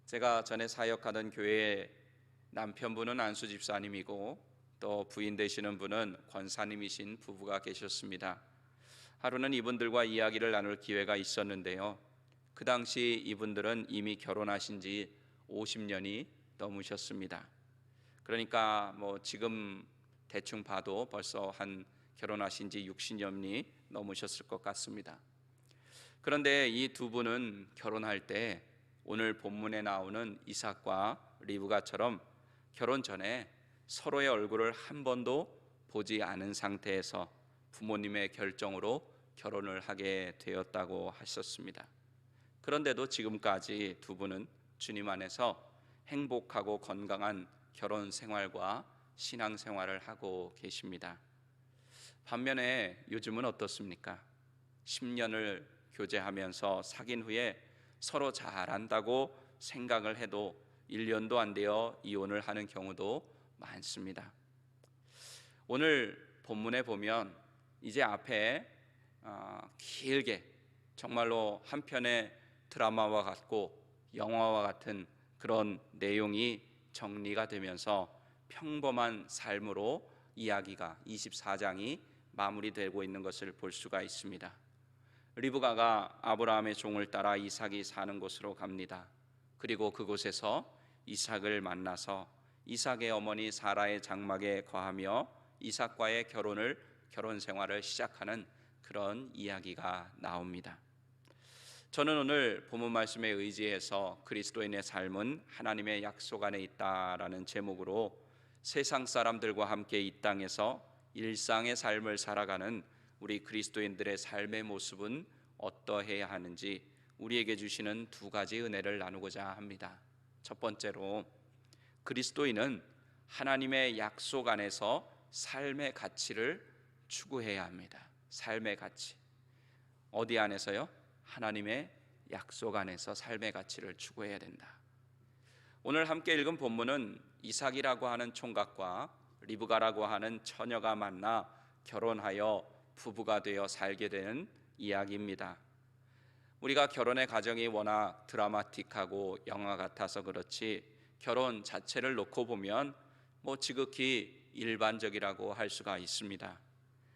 제가 전에 사역하던 교회에 남편분은 안수 집사님이고 또 부인 되시는 분은 권사님이신 부부가 계셨습니다. 하루는 이분들과 이야기를 나눌 기회가 있었는데요. 그 당시 이분들은 이미 결혼하신 지 50년이 넘으셨습니다. 그러니까 지금 대충 봐도 벌써 한 결혼하신 지 60년이 넘으셨을 것 같습니다. 그런데 이 두 분은 결혼할 때 오늘 본문에 나오는 이삭과 리브가처럼 결혼 전에 서로의 얼굴을 한 번도 보지 않은 상태에서 부모님의 결정으로 결혼을 하게 되었다고 하셨습니다. 그런데도 지금까지 두 분은 주님 안에서 행복하고 건강한 결혼 생활과 신앙 생활을 하고 계십니다. 반면에 요즘은 어떻습니까? 10년을 교제하면서 사귄 후에 서로 잘 안다고 생각을 해도 1년도 안 되어 이혼을 하는 경우도 많습니다. 오늘 본문에 보면 이제 앞에 길게 정말로 한 편의 드라마와 같고 영화와 같은 그런 내용이 정리가 되면서 평범한 삶으로 이야기가 24장이 마무리되고 있는 것을 볼 수가 있습니다. 리브가가 아브라함의 종을 따라 이삭이 사는 곳으로 갑니다. 그리고 그곳에서 이삭을 만나서 이삭의 어머니 사라의 장막에 거하며 이삭과의 결혼 생활을 시작하는 그런 이야기가 나옵니다. 저는 오늘 본문 말씀에 의지해서 그리스도인의 삶은 하나님의 약속 안에 있다라는 제목으로 세상 사람들과 함께 이 땅에서 일상의 삶을 살아가는 우리 그리스도인들의 삶의 모습은 어떠해야 하는지 우리에게 주시는 두 가지 은혜를 나누고자 합니다. 첫 번째로, 그리스도인은 하나님의 약속 안에서 삶의 가치를 추구해야 합니다. 삶의 가치. 어디 안에서요? 하나님의 약속 안에서 삶의 가치를 추구해야 된다. 오늘 함께 읽은 본문은 이삭이라고 하는 총각과 리브가라고 하는 처녀가 만나 결혼하여 부부가 되어 살게 되는 이야기입니다. 우리가 결혼의 과정이 워낙 드라마틱하고 영화 같아서 그렇지 결혼 자체를 놓고 보면 지극히 일반적이라고 할 수가 있습니다.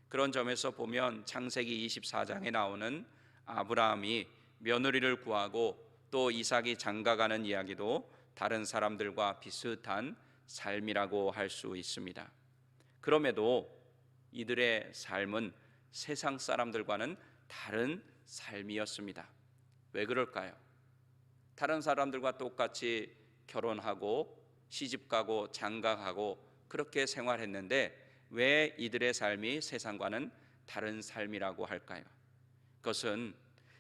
그런 점에서 보면 창세기 24장에 나오는 아브라함이 며느리를 구하고 또 이삭이 장가가는 이야기도 다른 사람들과 비슷한 삶이라고 할 수 있습니다. 그럼에도 이들의 삶은 세상 사람들과는 다른 삶이었습니다. 왜 그럴까요? 다른 사람들과 똑같이 결혼하고 시집가고 장가가고 그렇게 생활했는데 왜 이들의 삶이 세상과는 다른 삶이라고 할까요? 그것은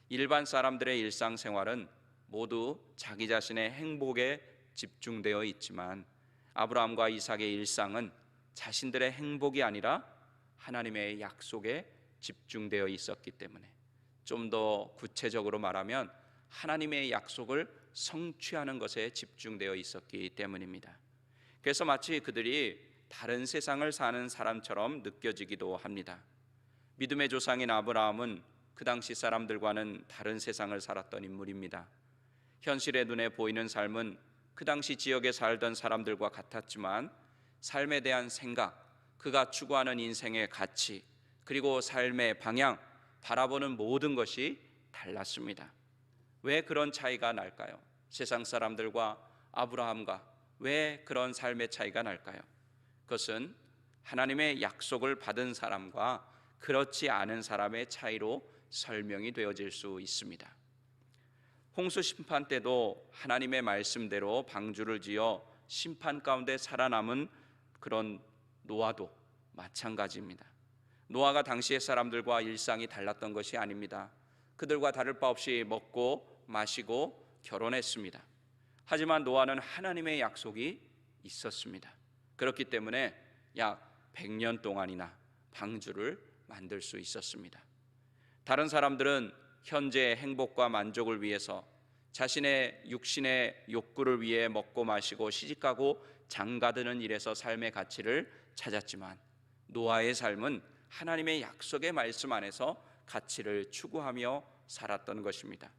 일반 사람들의 일상생활은 모두 자기 자신의 행복에 집중되어 있지만 아브라함과 이삭의 일상은 자신들의 행복이 아니라 하나님의 약속에 집중되어 있었기 때문에, 좀 더 구체적으로 말하면 하나님의 약속을 성취하는 것에 집중되어 있었기 때문입니다. 그래서 마치 그들이 다른 세상을 사는 사람처럼 느껴지기도 합니다. 믿음의 조상인 아브라함은 그 당시 사람들과는 다른 세상을 살았던 인물입니다. 현실의 눈에 보이는 삶은 그 당시 지역에 살던 사람들과 같았지만 삶에 대한 생각, 그가 추구하는 인생의 가치, 그리고 삶의 방향, 바라보는 모든 것이 달랐습니다. 왜 그런 차이가 날까요? 세상 사람들과 아브라함과 왜 그런 삶의 차이가 날까요? 그것은 하나님의 약속을 받은 사람과 그렇지 않은 사람의 차이로 설명이 되어질 수 있습니다. 홍수 심판 때도 하나님의 말씀대로 방주를 지어 심판 가운데 살아남은 그런 노아도 마찬가지입니다. 노아가 당시의 사람들과 일상이 달랐던 것이 아닙니다. 그들과 다를 바 없이 먹고 마시고 결혼했습니다. 하지만 노아는 하나님의 약속이 있었습니다. 그렇기 때문에 약 100년 동안이나 방주를 만들 수 있었습니다. 다른 사람들은 현재의 행복과 만족을 위해서 자신의 육신의 욕구를 위해 먹고 마시고 시집가고 장가드는 일에서 삶의 가치를 찾았지만 노아의 삶은 하나님의 약속의 말씀 안에서 가치를 추구하며 살았던 것입니다.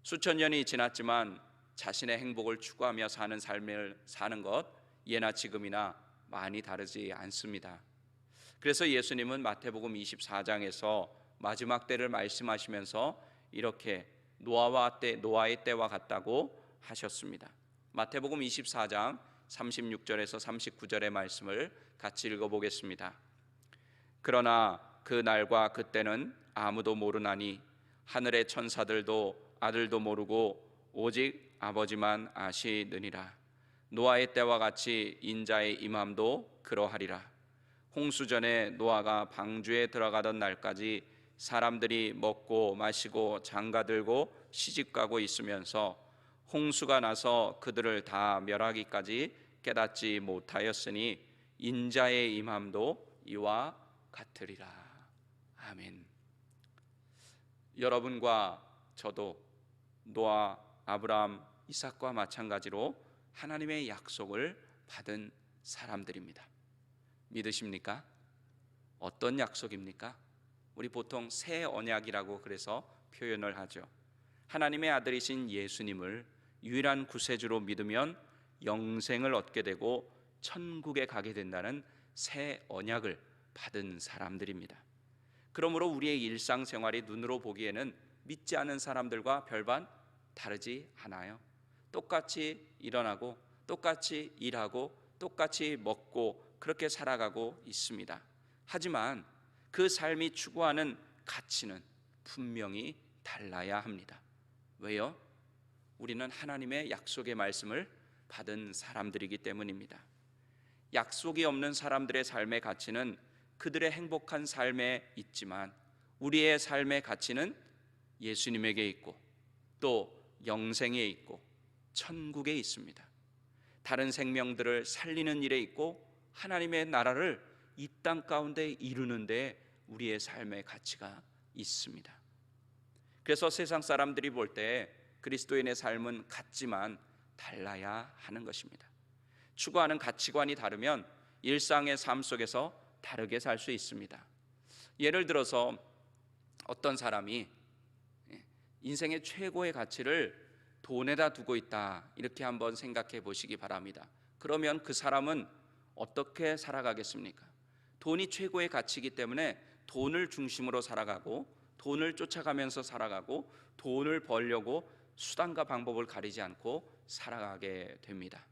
수천 년이 지났지만 자신의 행복을 추구하며 사는 삶을 사는 것 예나 지금이나 많이 다르지 않습니다. 그래서 예수님은 마태복음 24장에서 마지막 때를 말씀하시면서 이렇게 노아의 때와 같다고 하셨습니다. 마태복음 24장 36절에서 39절의 말씀을 같이 읽어보겠습니다. 그러나 그 날과 그때는 아무도 모르나니 하늘의 천사들도 아들도 모르고 오직 아버지만 아시느니라. 노아의 때와 같이 인자의 임함도 그러하리라. 홍수 전에 노아가 방주에 들어가던 날까지 사람들이 먹고 마시고 장가들고 시집가고 있으면서 홍수가 나서 그들을 다 멸하기까지 깨닫지 못하였으니 인자의 임함도 이와 같으리라. 아멘. 여러분과 저도 노아, 아브라함, 이삭과 마찬가지로 하나님의 약속을 받은 사람들입니다. 믿으십니까? 어떤 약속입니까? 우리 보통 새 언약이라고 그래서 표현을 하죠. 하나님의 아들이신 예수님을 유일한 구세주로 믿으면 영생을 얻게 되고 천국에 가게 된다는 새 언약을 받은 사람들입니다. 그러므로 우리의 일상생활이 눈으로 보기에는 믿지 않은 사람들과 별반 다르지 않아요. 똑같이 일어나고 똑같이 일하고 똑같이 먹고 그렇게 살아가고 있습니다. 하지만 그 삶이 추구하는 가치는 분명히 달라야 합니다. 왜요? 우리는 하나님의 약속의 말씀을 받은 사람들이기 때문입니다. 약속이 없는 사람들의 삶의 가치는 그들의 행복한 삶에 있지만 우리의 삶의 가치는 예수님에게 있고 또 영생에 있고 천국에 있습니다. 다른 생명들을 살리는 일에 있고 하나님의 나라를 이 땅 가운데 이루는 데 우리의 삶의 가치가 있습니다. 그래서 세상 사람들이 볼 때 그리스도인의 삶은 같지만 달라야 하는 것입니다. 추구하는 가치관이 다르면 일상의 삶 속에서 다르게 살 수 있습니다. 예를 들어서 어떤 사람이 인생의 최고의 가치를 돈에다 두고 있다, 이렇게 한번 생각해 보시기 바랍니다. 그러면 그 사람은 어떻게 살아가겠습니까? 돈이 최고의 가치이기 때문에 돈을 중심으로 살아가고 돈을 쫓아가면서 살아가고 돈을 벌려고 수단과 방법을 가리지 않고 살아가게 됩니다.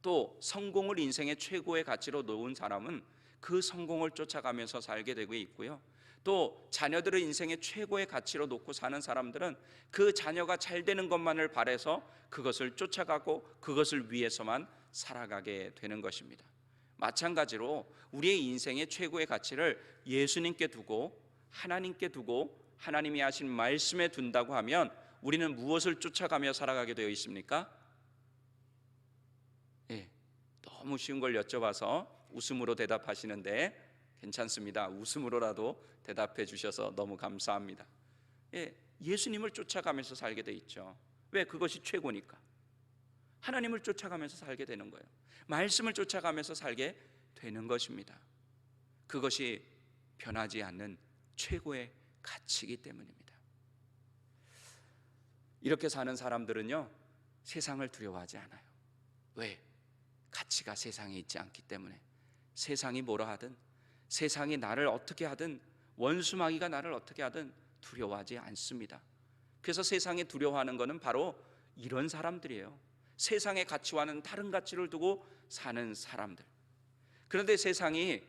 또 성공을 인생의 최고의 가치로 놓은 사람은 그 성공을 쫓아가면서 살게 되고 있고요. 또 자녀들을 인생의 최고의 가치로 놓고 사는 사람들은 그 자녀가 잘 되는 것만을 바라서 그것을 쫓아가고 그것을 위해서만 살아가게 되는 것입니다. 마찬가지로 우리의 인생의 최고의 가치를 예수님께 두고 하나님께 두고 하나님이 하신 말씀에 둔다고 하면 우리는 무엇을 쫓아가며 살아가게 되어 있습니까? 너무 쉬운 걸 여쭤봐서 웃음으로 대답하시는데 괜찮습니다. 웃음으로라도 대답해 주셔서 너무 감사합니다. 예수님을 쫓아가면서 살게 돼 있죠. 왜? 그것이 최고니까. 하나님을 쫓아가면서 살게 되는 거예요. 말씀을 쫓아가면서 살게 되는 것입니다. 그것이 변하지 않는 최고의 가치이기 때문입니다. 이렇게 사는 사람들은요, 세상을 두려워하지 않아요. 왜? 가치가 세상에 있지 않기 때문에. 세상이 뭐라 하든, 세상이 나를 어떻게 하든, 원수마귀가 나를 어떻게 하든 두려워하지 않습니다. 그래서 세상이 두려워하는 것은 바로 이런 사람들이에요. 세상의 가치와는 다른 가치를 두고 사는 사람들. 그런데 세상이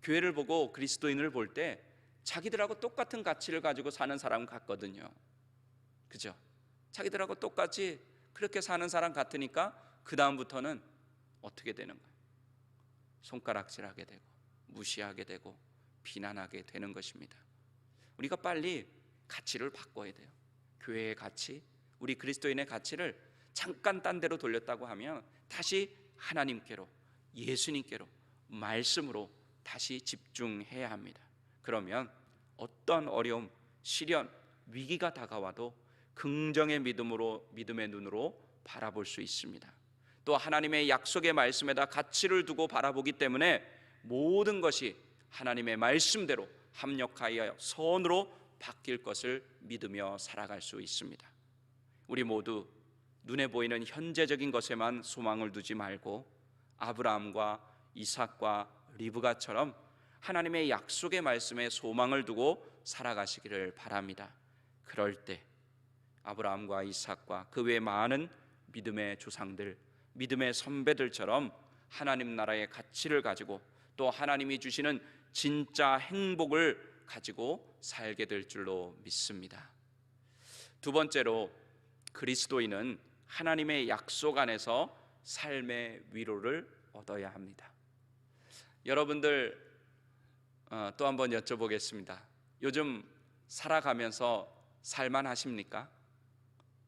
교회를 보고 그리스도인을 볼 때 자기들하고 똑같은 가치를 가지고 사는 사람 같거든요. 그죠? 자기들하고 똑같이 그렇게 사는 사람 같으니까 그 다음부터는 어떻게 되는 거예요? 손가락질하게 되고 무시하게 되고 비난하게 되는 것입니다. 우리가 빨리 가치를 바꿔야 돼요. 교회의 가치, 우리 그리스도인의 가치를 잠깐 딴 데로 돌렸다고 하면 다시 하나님께로, 예수님께로, 말씀으로 다시 집중해야 합니다. 그러면 어떤 어려움, 시련, 위기가 다가와도 긍정의 믿음의 눈으로 바라볼 수 있습니다. 또 하나님의 약속의 말씀에다 가치를 두고 바라보기 때문에 모든 것이 하나님의 말씀대로 합력하여 선으로 바뀔 것을 믿으며 살아갈 수 있습니다. 우리 모두 눈에 보이는 현재적인 것에만 소망을 두지 말고 아브라함과 이삭과 리브가처럼 하나님의 약속의 말씀에 소망을 두고 살아가시기를 바랍니다. 그럴 때 아브라함과 이삭과 그 외 많은 믿음의 조상들, 믿음의 선배들처럼 하나님 나라의 가치를 가지고 또 하나님이 주시는 진짜 행복을 가지고 살게 될 줄로 믿습니다. 두 번째로, 그리스도인은 하나님의 약속 안에서 삶의 위로를 얻어야 합니다. 여러분들 또 한번 여쭤보겠습니다. 요즘 살아가면서 살만하십니까?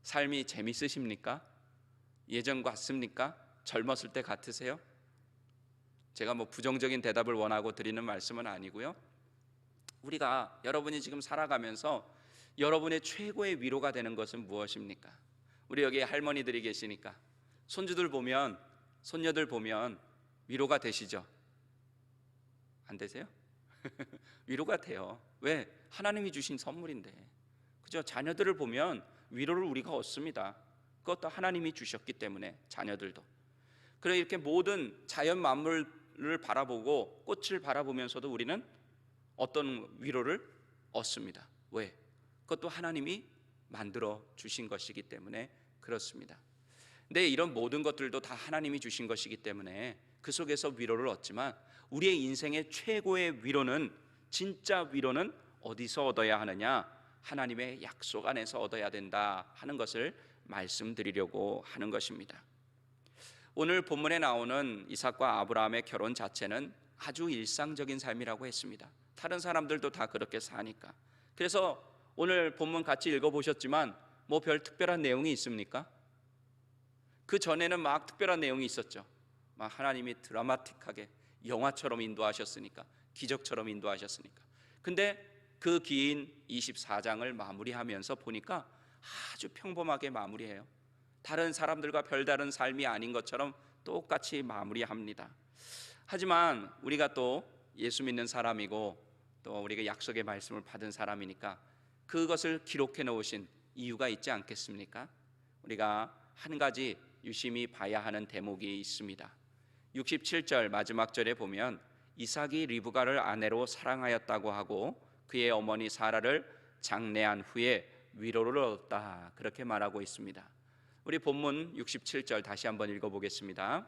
삶이 재밌으십니까? 예전 같습니까? 젊었을 때 같으세요? 제가 부정적인 대답을 원하고 드리는 말씀은 아니고요. 우리가 여러분이 지금 살아가면서 여러분의 최고의 위로가 되는 것은 무엇입니까? 우리 여기 할머니들이 계시니까 손주들 보면, 손녀들 보면 위로가 되시죠? 안 되세요? 위로가 돼요. 왜? 하나님이 주신 선물인데. 그죠? 자녀들을 보면 위로를 우리가 얻습니다. 그것도 하나님이 주셨기 때문에. 자녀들도. 그래, 이렇게 모든 자연 만물을 바라보고 꽃을 바라보면서도 우리는 어떤 위로를 얻습니다. 왜? 그것도 하나님이 만들어 주신 것이기 때문에 그렇습니다. 근데 이런 모든 것들도 다 하나님이 주신 것이기 때문에 그 속에서 위로를 얻지만 우리의 인생의 최고의 위로는, 진짜 위로는 어디서 얻어야 하느냐? 하나님의 약속 안에서 얻어야 된다 하는 것을 말씀드리려고 하는 것입니다. 오늘 본문에 나오는 이삭과 아브라함의 결혼 자체는 아주 일상적인 삶이라고 했습니다. 다른 사람들도 다 그렇게 사니까. 그래서 오늘 본문 같이 읽어보셨지만 별 특별한 내용이 있습니까? 그 전에는 막 특별한 내용이 있었죠. 막 하나님이 드라마틱하게 영화처럼 인도하셨으니까, 기적처럼 인도하셨으니까. 근데 그 긴 24장을 마무리하면서 보니까 아주 평범하게 마무리해요. 다른 사람들과 별다른 삶이 아닌 것처럼 똑같이 마무리합니다. 하지만 우리가 또 예수 믿는 사람이고 또 우리가 약속의 말씀을 받은 사람이니까 그것을 기록해 놓으신 이유가 있지 않겠습니까? 우리가 한 가지 유심히 봐야 하는 대목이 있습니다. 67절 마지막 절에 보면 이삭이 리브가를 아내로 사랑하였다고 하고 그의 어머니 사라를 장례한 후에 위로를 얻었다, 그렇게 말하고 있습니다. 우리 본문 67절 다시 한번 읽어보겠습니다.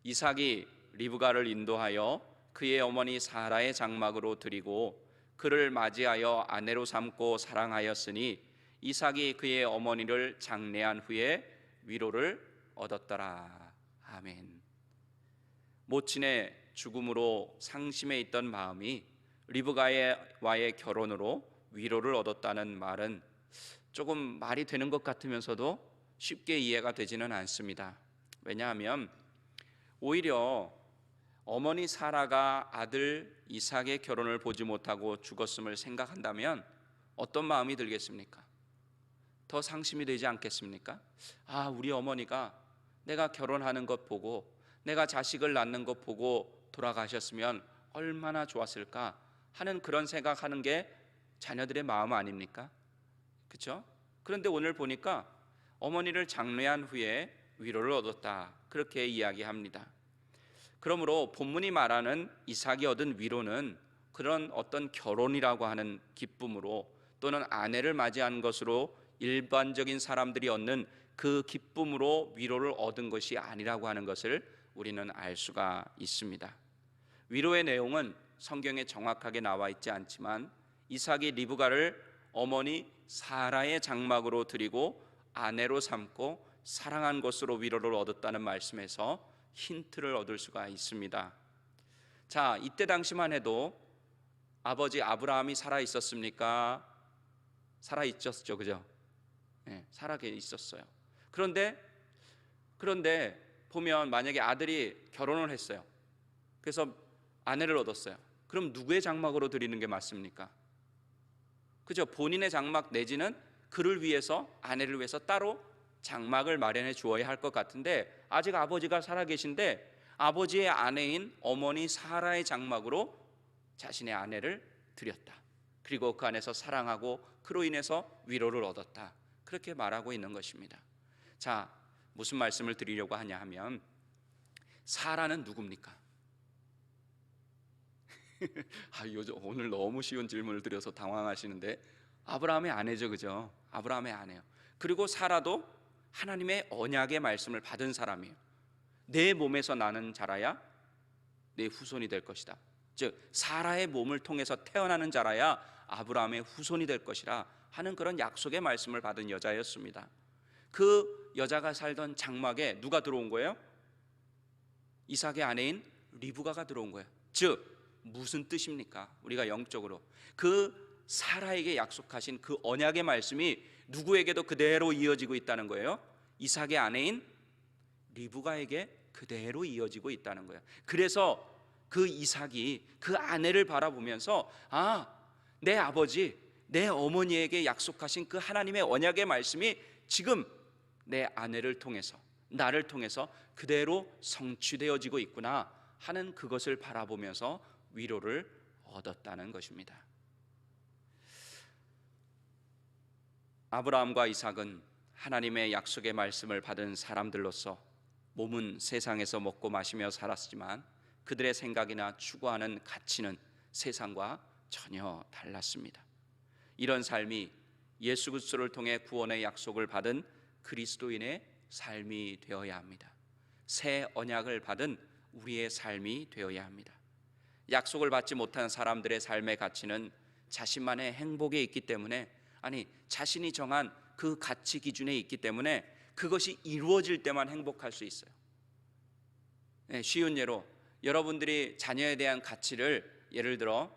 이삭이 리브가를 인도하여 그의 어머니 사라의 장막으로 드리고 그를 맞이하여 아내로 삼고 사랑하였으니 이삭이 그의 어머니를 장례한 후에 위로를 얻었더라. 아멘. 모친의 죽음으로 상심해 있던 마음이 리브가와의 결혼으로 위로를 얻었다는 말은 조금 말이 되는 것 같으면서도 쉽게 이해가 되지는 않습니다. 왜냐하면 오히려 어머니 사라가 아들 이삭의 결혼을 보지 못하고 죽었음을 생각한다면 어떤 마음이 들겠습니까? 더 상심이 되지 않겠습니까? 아, 우리 어머니가 내가 결혼하는 것 보고, 내가 자식을 낳는 것 보고 돌아가셨으면 얼마나 좋았을까 하는 그런 생각하는 게 자녀들의 마음 아닙니까? 그렇죠? 그런데 오늘 보니까 어머니를 장례한 후에 위로를 얻었다, 그렇게 이야기합니다. 그러므로 본문이 말하는 이삭이 얻은 위로는 그런 어떤 결혼이라고 하는 기쁨으로 또는 아내를 맞이한 것으로 일반적인 사람들이 얻는 그 기쁨으로 위로를 얻은 것이 아니라고 하는 것을 우리는 알 수가 있습니다. 위로의 내용은 성경에 정확하게 나와 있지 않지만 이삭이 리브가를 어머니 사라의 장막으로 드리고 아내로 삼고 사랑한 것으로 위로를 얻었다는 말씀에서 힌트를 얻을 수가 있습니다. 자, 이때 당시만 해도 아버지 아브라함이 살아 있었습니까? 살아 있었죠, 그죠? 네, 살아 있었어요. 그런데 보면 만약에 아들이 결혼을 했어요. 그래서 아내를 얻었어요. 그럼 누구의 장막으로 드리는 게 맞습니까? 그죠? 본인의 장막 내지는 그를 위해서, 아내를 위해서 따로 장막을 마련해 주어야 할 것 같은데 아직 아버지가 살아 계신데 아버지의 아내인 어머니 사라의 장막으로 자신의 아내를 드렸다. 그리고 그 안에서 사랑하고 그로 인해서 위로를 얻었다. 그렇게 말하고 있는 것입니다. 자, 무슨 말씀을 드리려고 하냐 하면, 사라는 누굽니까? 요즘 오늘 너무 쉬운 질문을 드려서 당황하시는데, 아브라함의 아내죠, 그죠? 아브라함의 아내요. 그리고 사라도 하나님의 언약의 말씀을 받은 사람이에요. 내 몸에서 나는 자라야 내 후손이 될 것이다. 즉 사라의 몸을 통해서 태어나는 자라야 아브라함의 후손이 될 것이라 하는 그런 약속의 말씀을 받은 여자였습니다. 그 여자가 살던 장막에 누가 들어온 거예요? 이삭의 아내인 리브가가 들어온 거예요. 즉 무슨 뜻입니까? 우리가 영적으로 그 사라에게 약속하신 그 언약의 말씀이 누구에게도 그대로 이어지고 있다는 거예요. 이삭의 아내인 리브가에게 그대로 이어지고 있다는 거예요. 그래서 그 이삭이 그 아내를 바라보면서 내 아버지, 내 어머니에게 약속하신 그 하나님의 언약의 말씀이 지금 내 아내를 통해서, 나를 통해서 그대로 성취되어지고 있구나 하는 그것을 바라보면서 위로를 얻었다는 것입니다. 아브라함과 이삭은 하나님의 약속의 말씀을 받은 사람들로서 몸은 세상에서 먹고 마시며 살았지만 그들의 생각이나 추구하는 가치는 세상과 전혀 달랐습니다. 이런 삶이 예수 그리스도를 통해 구원의 약속을 받은 그리스도인의 삶이 되어야 합니다. 새 언약을 받은 우리의 삶이 되어야 합니다. 약속을 받지 못한 사람들의 삶의 가치는 자신만의 행복에 있기 때문에, 자신이 정한 그 가치 기준에 있기 때문에 그것이 이루어질 때만 행복할 수 있어요. 쉬운 예로 여러분들이 자녀에 대한 가치를 예를 들어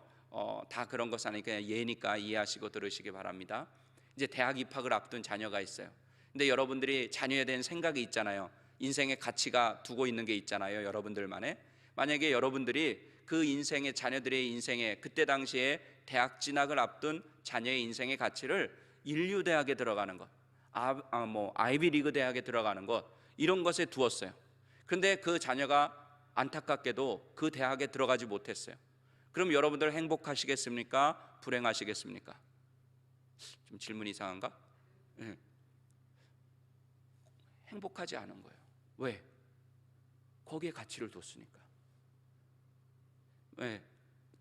다 그런 것은 아니니까 예니까 이해하시고 들으시기 바랍니다. 이제 대학 입학을 앞둔 자녀가 있어요. 근데 여러분들이 자녀에 대한 생각이 있잖아요. 인생의 가치가 두고 있는 게 있잖아요. 여러분들만의. 만약에 여러분들이 그 인생의 자녀들의 인생에 그때 당시에 대학 진학을 앞둔 자녀의 인생의 가치를 인류대학에 들어가는 것, 아이비리그 대학에 들어가는 것, 이런 것에 두었어요. 그런데 그 자녀가 안타깝게도 그 대학에 들어가지 못했어요. 그럼 여러분들 행복하시겠습니까? 불행하시겠습니까? 좀 질문이 이상한가? 행복하지 않은 거예요. 왜? 거기에 가치를 뒀으니까.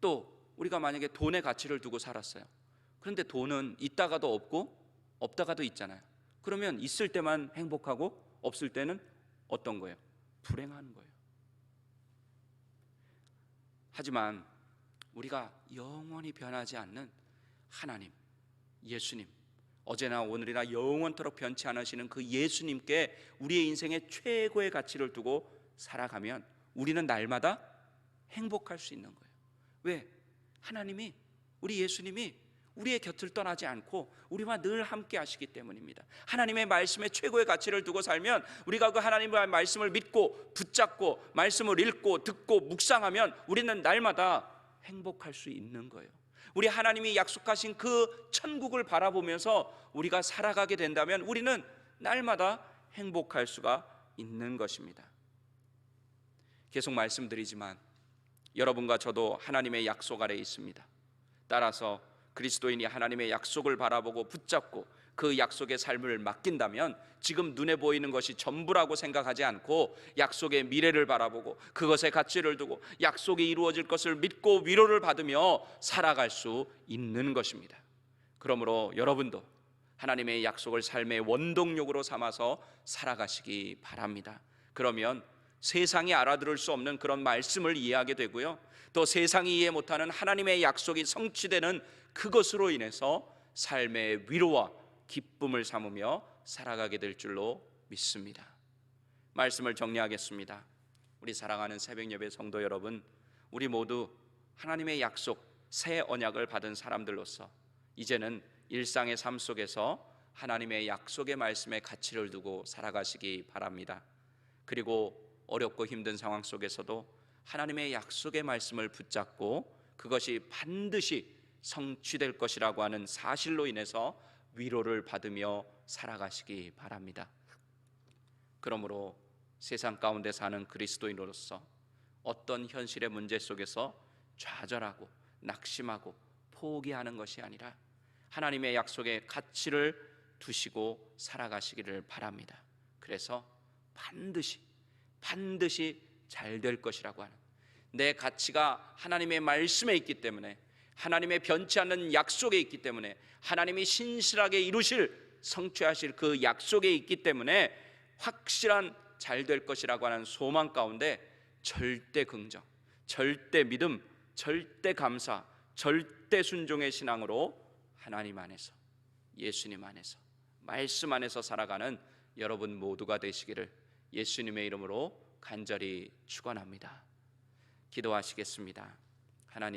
또 우리가 만약에 돈의 가치를 두고 살았어요. 그런데 돈은 있다가도 없고 없다가도 있잖아요. 그러면 있을 때만 행복하고 없을 때는 어떤 거예요? 불행한 거예요. 하지만 우리가 영원히 변하지 않는 하나님, 예수님, 어제나 오늘이나 영원토록 변치 않으시는 그 예수님께 우리의 인생의 최고의 가치를 두고 살아가면 우리는 날마다 행복할 수 있는 거예요. 왜? 하나님이, 우리 예수님이 우리의 곁을 떠나지 않고 우리와 늘 함께 하시기 때문입니다. 하나님의 말씀에 최고의 가치를 두고 살면 우리가 그 하나님의 말씀을 믿고 붙잡고 말씀을 읽고 듣고 묵상하면 우리는 날마다 행복할 수 있는 거예요. 우리 하나님이 약속하신 그 천국을 바라보면서 우리가 살아가게 된다면 우리는 날마다 행복할 수가 있는 것입니다. 계속 말씀드리지만 여러분과 저도 하나님의 약속 아래에 있습니다. 따라서 그리스도인이 하나님의 약속을 바라보고 붙잡고 그 약속의 삶을 맡긴다면 지금 눈에 보이는 것이 전부라고 생각하지 않고 약속의 미래를 바라보고 그것에 가치를 두고 약속이 이루어질 것을 믿고 위로를 받으며 살아갈 수 있는 것입니다. 그러므로 여러분도 하나님의 약속을 삶의 원동력으로 삼아서 살아가시기 바랍니다. 그러면 세상이 알아들을 수 없는 그런 말씀을 이해하게 되고요, 또 세상이 이해 못하는 하나님의 약속이 성취되는 그것으로 인해서 삶의 위로와 기쁨을 삼으며 살아가게 될 줄로 믿습니다. 말씀을 정리하겠습니다. 우리 사랑하는 새벽예배 성도 여러분, 우리 모두 하나님의 약속, 새 언약을 받은 사람들로서 이제는 일상의 삶 속에서 하나님의 약속의 말씀에 가치를 두고 살아가시기 바랍니다. 그리고 어렵고 힘든 상황 속에서도 하나님의 약속의 말씀을 붙잡고 그것이 반드시 성취될 것이라고 하는 사실로 인해서 위로를 받으며 살아가시기 바랍니다. 그러므로 세상 가운데 사는 그리스도인으로서 어떤 현실의 문제 속에서 좌절하고 낙심하고 포기하는 것이 아니라 하나님의 약속에 가치를 두시고 살아가시기를 바랍니다. 그래서 반드시 잘 될 것이라고 하는, 내 가치가 하나님의 말씀에 있기 때문에, 하나님의 변치 않는 약속에 있기 때문에, 하나님이 신실하게 이루실 성취하실 그 약속에 있기 때문에 확실한 잘 될 것이라고 하는 소망 가운데 절대 긍정, 절대 믿음, 절대 감사, 절대 순종의 신앙으로 하나님 안에서, 예수님 안에서, 말씀 안에서 살아가는 여러분 모두가 되시기를 예수님의 이름으로 간절히 축원합니다. 기도하시겠습니다. 하나님,